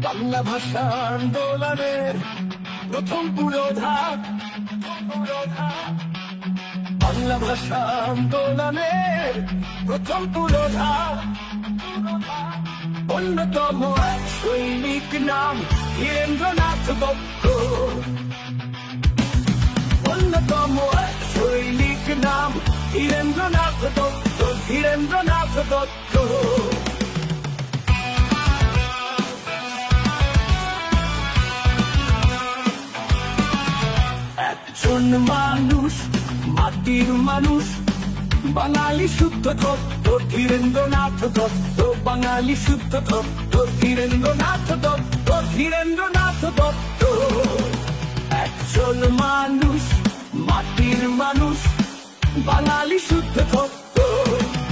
বাংলা ভাষা আন্দোলনের প্রথম পুরোধা, বাংলা ভাষা আন্দোলনের প্রথম পুরোধা, অন্যতম এক সৈনিক নাম ধীরেন্দ্রনাথ দত্ত। অন্যতম এক সৈনিক নাম ধীরেন্দ্রনাথ দত্ত, ধীরেন্দ্রনাথ দত্ত। একজন মানুষ, মাটির মানুষ, বাঙালি শুদ্ধ দত্ত, ধীরেন্দ্রনাথ দত্ত, বাঙালি শুদ্ধ দত্ত, ধীরেন্দ্রনাথ দত্ত, ধীরেন্দ্রনাথ দত্ত। একজন মানুষ, মাটির মানুষ, বাঙালি শুদ্ধ দত্ত,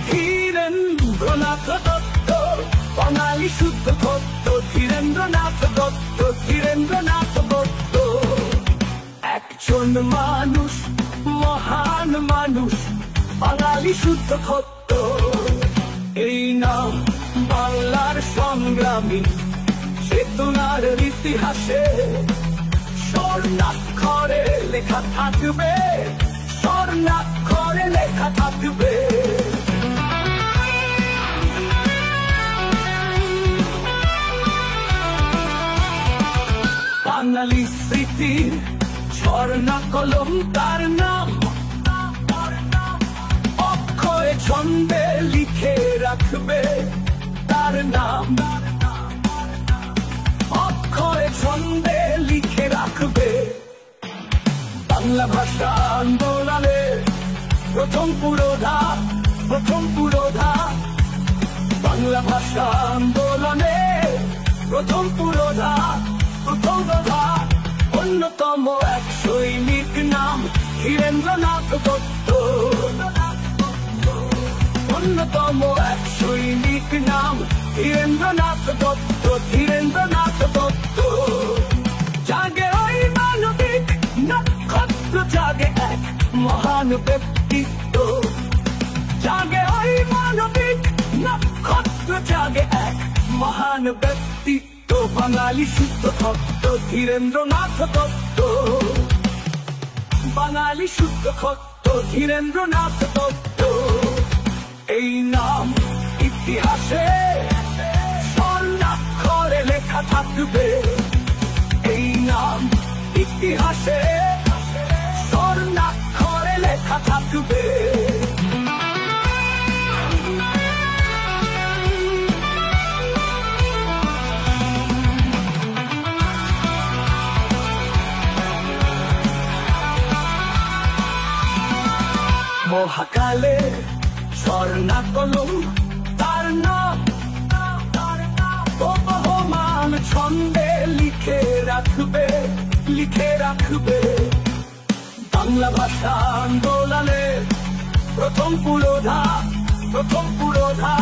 ধীরেন্দ্রনাথ দত্ত, বাঙালি শুদ্ধ দত্ত, ধীরেন্দ্রনাথ দত্ত, ধীরেন্দ্রনাথ দত্ত। একজন মানুষ, মহান মানুষ, বাঙালি শুদ্ধ দত্ত। এই নাম বাংলার সংগ্রামী চেতনার ইতিহাসে স্বর্ণাক্ষরে লেখা থাকবে, স্বর্ণাক্ষরে লেখা থাকবে। বাঙালি স্মৃতির স্বর্ণা কলম তার নাম, অক্ষয় ছন্দে লিখে রাখবে তার নাম, অক্ষয় ছন্দে লিখে রাখবে। বাংলা ভাষা আন্দোলনে প্রথম পুরোধা, প্রথম পুরোধা, বাংলা ভাষা আন্দোলনে প্রথম পুরোধা, প্রথম পুরোধা। অন্যতম এক সৈনিক নাম ধীরেন্দ্রনাথ দত্ত। অন্যতম এক সৈনিক নাম ধীরেন্দ্রনাথ দত্ত, ধীরেন্দ্রনাথ দত্ত। জাগে ওই মানবিক নক্ষত্র, জাগে এক মহান ব্যক্তিত্ব, জাগে ওই মানবিক নক্ষত্র, জাগে এক মহান ব্যক্তিত্ব। বাঙালি শুদ্ধ দত্ত, ধীরেন্দ্রনাথ দত্ত, বাঙালি শুদ্ধ দত্ত, ধীরেন্দ্রনাথ দত্ত। এই নাম ইতিহাসে স্বর্ণাক্ষরে লেখা থাকবে, এই নাম ইতিহাসে স্বর্ণাক্ষরে লেখা থাকবে। মহাকালে স্বর্ণা কলম তার নাম, বহমান ছন্দে লিখে রাখবে, লিখে রাখবে। বাংলা ভাষা আন্দোলনে প্রথম পুরোধা, প্রথম পুরোধা,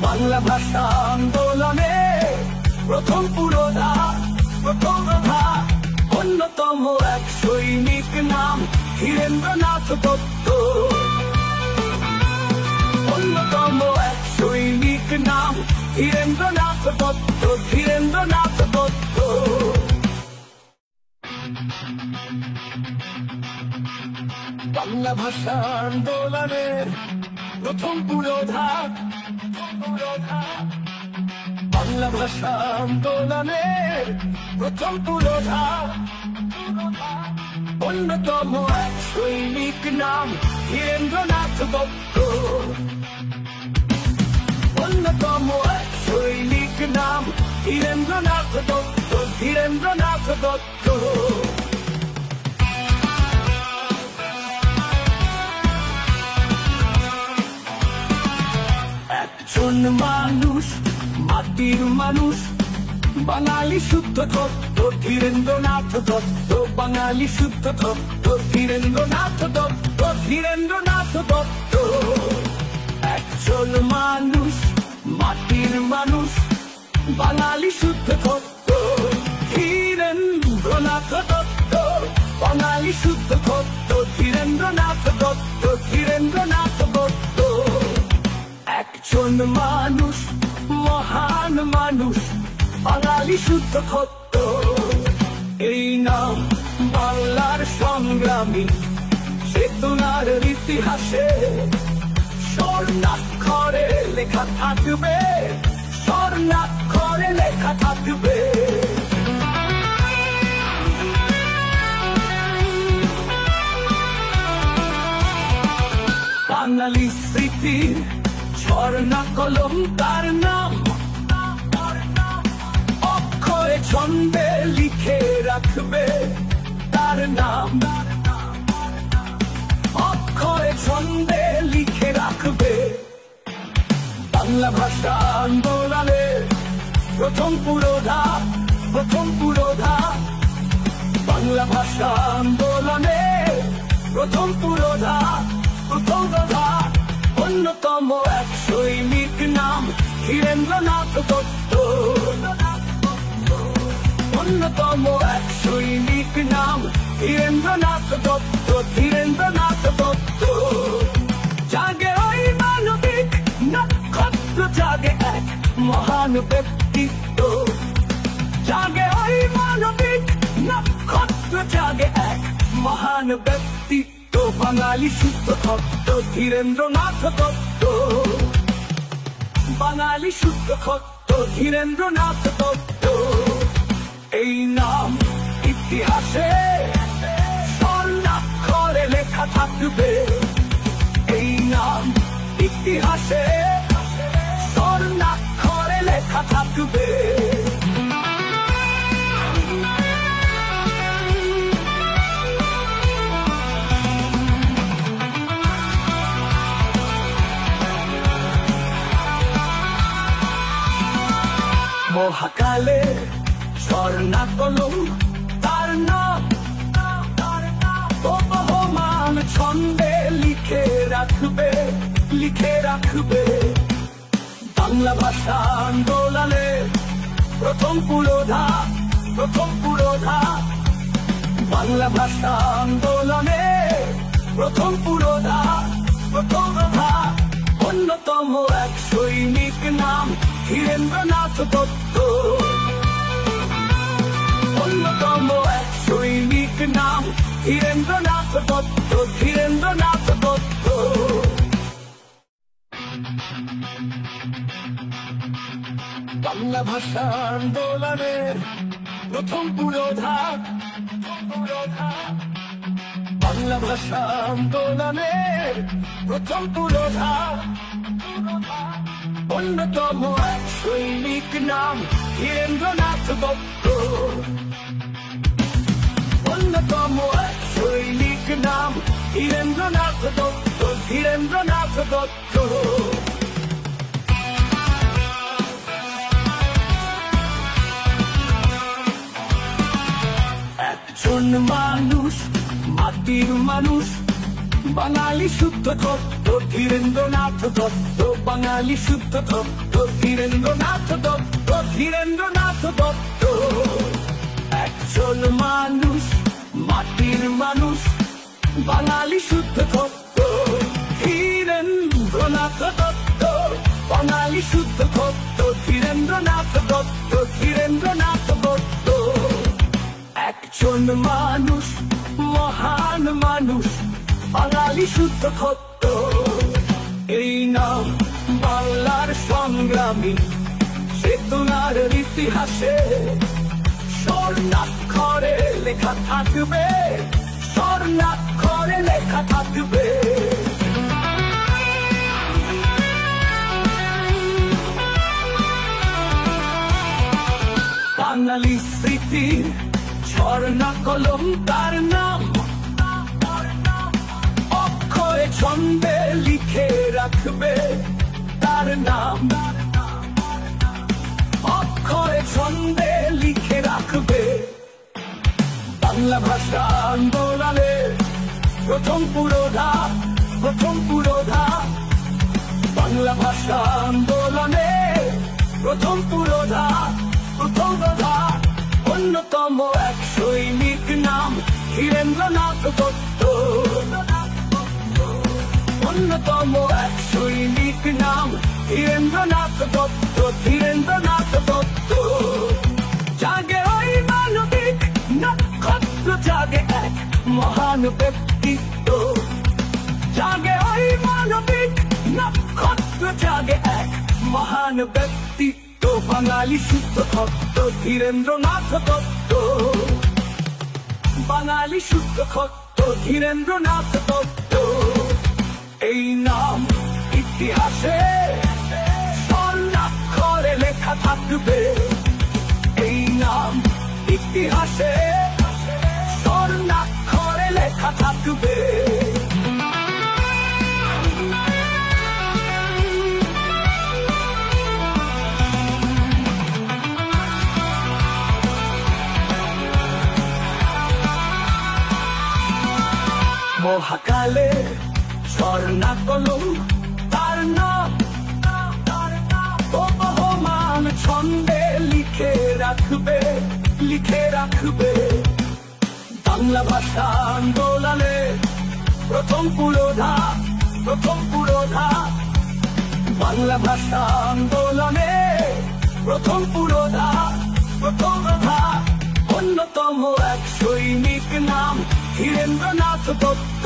বাংলা ভাষা আন্দোলনে প্রথম পুরোধা, প্রথম পুরোধা। অন্যতম এক সৈনিক নাম ধীরেন্দ্রনাথ দত্ত। অন্যতম এক সৈনিক নাম ধীরেন্দ্রনাথ দত্ত, ধীরেন্দ্রনাথ দত্ত। বাংলা ভাষা আন্দোলনের প্রথম পুরোধা, বাংলা ভাষা আন্দোলনের প্রথম পুরোধা। অন্যতম এক সৈনিক নাম ধীরেন্দ্রনাথ দত্ত। অন্যতম এক সৈনিক নাম ধীরেন্দ্রনাথ দত্ত, ধীরেন্দ্রনাথ দত্ত। একজন মানুষ, মাটির মানুষ, বাঙালি শুদ্ধ দত্ত, ধীরেন্দ্রনাথ দত্ত, বাঙালি শুদ্ধ দত্ত, ধীরেন্দ্রনাথ দত্ত, ধীরেন্দ্রনাথ দত্ত। একজন মানুষ, মাটির মানুষ, বাঙালি শুদ্ধ দত্ত, ধীরেন্দ্রনাথ দত্ত, বাঙালি শুদ্ধ দত্ত, ধীরেন্দ্রনাথ দত্ত, ধীরেন্দ্রনাথ দত্ত। একজন মানুষ, মহান মানুষ, বাঙালি শুদ্ধ সত্য। এই নাম বাংলার সংগ্রামী, চেতনার ইতিহাসে স্বর্ণাক্ষরে লেখা থাকবে, স্বর্ণাক্ষরে লেখা থাকবে। বাঙালি স্মৃতির ঝর্ণা কলম তার নাম, অক্ষরে ছন্দে লিখে রাখবে তার নাম, অক্ষরে ছন্দে লিখে রাখবে। বাংলা ভাষা আন্দোলনে প্রথম পুরোধা, প্রথম পুরোধা। বাংলা ভাষা আন্দোলনে প্রথম পুরোধা, প্রথম পুরোধা। অন্যতম এক সৈনিক নাম ধীরেন্দ্রনাথ দত্ত, অন্যতম এক সৈনিক নাম ধীরেন্দ্রনাথ দত্ত, ধীরেন্দ্রনাথ দত্ত। জাগে ওই মানবিক নক্ষত্র, জাগে এক মহান ব্যক্তিত্ব, জাগে ওই মানবিক নক্ষত্র, জাগে এক মহান ব্যক্তিত্ব। বাঙালি শুদ্ধ সত্য, ধীরেন্দ্রনাথ দত্ত, বাঙালি শুদ্ধ সত্য, ধীরেন্দ্রনাথ দত্ত। এই নাম ইতিহাসে স্বর্ণাক্ষরে লেখা থাকবে, এই নাম ইতিহাসে স্বর্ণাক্ষরে লেখা থাকবে। মহাকালে স্বর্ণা কলম তার নাম, বহমান ছন্দে লিখে রাখবে, লিখে রাখবে। বাংলা ভাষা আন্দোলনে প্রথম পুরোধা, প্রথম পুরোধা। বাংলা ভাষা আন্দোলনে প্রথম পুরোধা, প্রথম পুরোধা। অন্যতম এক সৈনিক নাম ধীরেন্দ্রনাথ দত্ত, অন্যতম এক সৈনিক নাম ধীরেন্দ্রনাথ দত্ত, ধীরেন্দ্রনাথ দত্ত। বাংলা ভাষা আন্দোলনের প্রথম পুরোধা, বাংলা ভাষা আন্দোলনের প্রথম পুরোধা। অন্যতম এক সৈনিক নাম ধীরেন্দ্রনাথ দত্ত, অন্যতম এক সৈনিক নাম ধীরেন্দ্রনাথ দত্ত, ধীরেন্দ্রনাথ দত্ত। একজন মানুষ, মাটির মানুষ, বাঙালি শুদ্ধ সত্য, ধীরেন্দ্রনাথ দত্ত, বাঙালি শুদ্ধ সত্য, ধীরেন্দ্রনাথ দত্ত, ধীরেন্দ্রনাথ দত্ত। একজন মানুষ, মাটির মানুষ, বাঙালি শুদ্ধ সত্য, ধীরেন্দ্রনাথ দত্ত, বাঙালি শুদ্ধ সত্য, ধীরেন্দ্রনাথ দত্ত, ধীরেন্দ্রনাথ দত্ত। একজন মানুষ, মহান মানুষ, বাঙালি শুদ্ধ সত্য। এই নাম বাংলার সংগ্রামী, চেতনার ইতিহাসে স্বর্ণাক্ষরে লেখা থাকবে, স্বর্ণাক্ষরে লেখা থাকবে। বাঙালি স্মৃতির ঝর্ণা কলম তার নাম, অক্ষরে ছন্দে লিখে রাখবে তার নাম, অক্ষরে ছন্দে লিখে রাখবে। বাংলা ভাষা আন্দোলনে প্রথম পুরোধা, প্রথম পুরোধা। বাংলা ভাষা আন্দোলনে প্রথম পুরোধা, প্রথম পুরোধা। অন্যতম এক সৈনিক নাম ধীরেন্দ্রনাথ দত্ত, অন্যতম এক সৈনিক নাম ধীরেন্দ্রনাথ দত্ত, ধীরেন্দ্রনাথ দত্ত। জাগে ওই মানবিক নক্ষত্র, জাগে এক মহান ব্যক্তিত্ব। জাগে ওই মানবিক নক্ষত্র, জাগে এক মহান ব্যক্তিত্ব। বাঙালি শুদ্ধ ভক্ত ধীরেন্দ্রনাথ দত্ত, বাঙালি শুদ্ধ ভক্ত ধীরেন্দ্রনাথ দত্ত। এই নাম ইতিহাসে স্বর্ণাক্ষরে লেখা থাকবে, এই নাম ইতিহাসে স্বর্ণাক্ষরে লেখা থাকবে। মহাকালে স্বর্ণাকলম তার নাম, বহমান ছন্দে লিখে রাখবে, লিখে রাখবে। বাংলা ভাষা আন্দোলনে প্রথম পুরোধা, প্রথম পুরোধা। বাংলা ভাষা আন্দোলনে প্রথম পুরোধা, প্রথম প্রধা। অন্যতম এক সৈনিক নাম ধীরেন্দ্রনাথ দত্ত,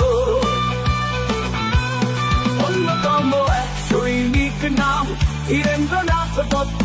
অন্যতম এক সৈনিক নাম ধীরেন্দ্রনাথ দত্ত।